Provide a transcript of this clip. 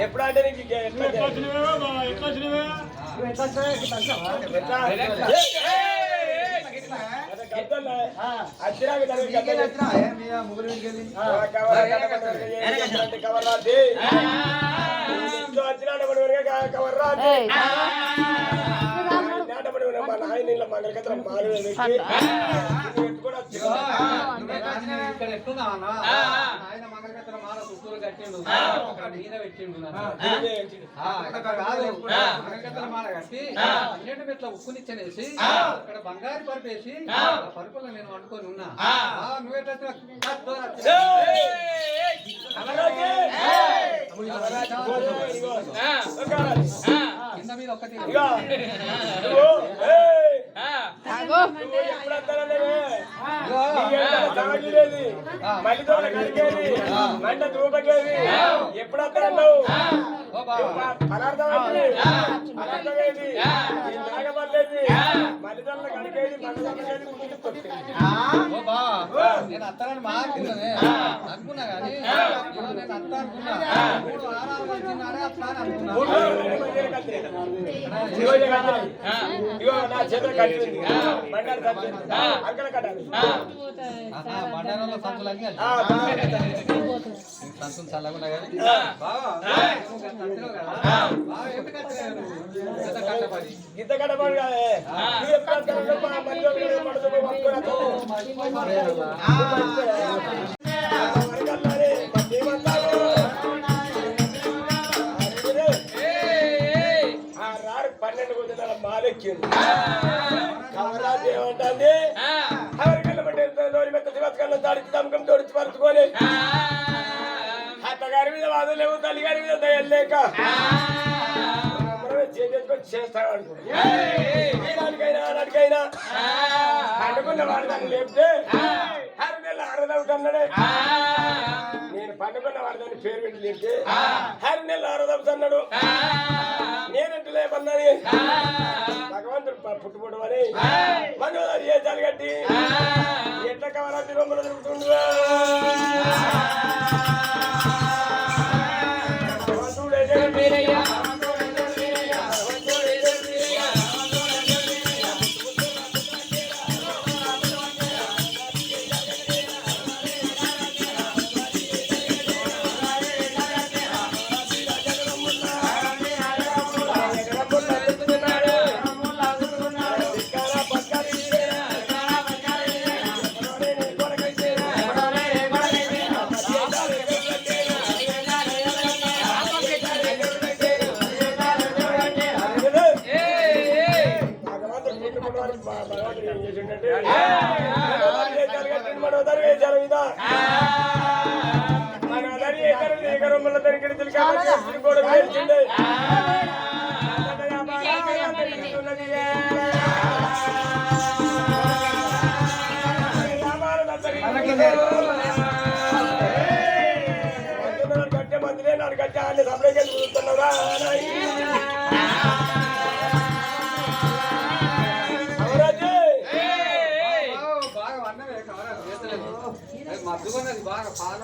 ఎప్పుడు అంటే మంగళకత్రం మాలు ఆయన మంగళకత్రం మాల చుట్టూరు కట్టిండు మీద పెట్టిండు మంగళకత్రం మాల కట్టి అన్నింటి మెట్ల ఉక్కునిచ్చనేసి అక్కడ బంగారు పరుపేసి పరుపులో నేను వండుకొని ఉన్నా నువ్వేట కింద మీద ఒక్కటి మల్లితోట కడిగేది మంట దూపకేది ఎప్పుడు వస్తారన్నావు పదార్థం పదార్థమేది నాగపల్లేది మల్లితోట కడిగేది నేను అత్తానని మాట్లాడుతున్నానే అనుకున్నా కానీ నేను అత్తా అనుకున్నా 3 వారాలు వచ్చిందానే అత్తా అని బండారంలో సంచులన్నీ సంచులు చల్లకుండా కానీ గీత కట్టబడి మాలెక్కింది కమరాజు ఏమంటుంది తాడిచి తమకం తోడిచి పరుచుకొని అత్తగారి మీద వాదులు లేవు తల్లిగారి మీద దయలు లేక చేసుకొని చేస్తాడు అనుకుంటున్నాడికైనా ఆనాడికైనా పండుకున్న వాడు దాన్ని లేపితే 6 నెలలు ఆరదవుతున్నాడే నేను పండుకున్న వాడు దాన్ని పేరు పెట్టి లేపితే 6 నెలలు ఆరదవుతున్నాడు నేనంటూ లేపన్నాని భగవంతుడు పుట్టుబడు అని మనోదారి చేసాలు కట్టి ఎట్లా కవరాతి రొమ్మలు దొరుకుతుండగా కట్టే మందిరే నాడు కట్టే అన్ని సపరేట్ చూస్తున్నారా బాగా పాల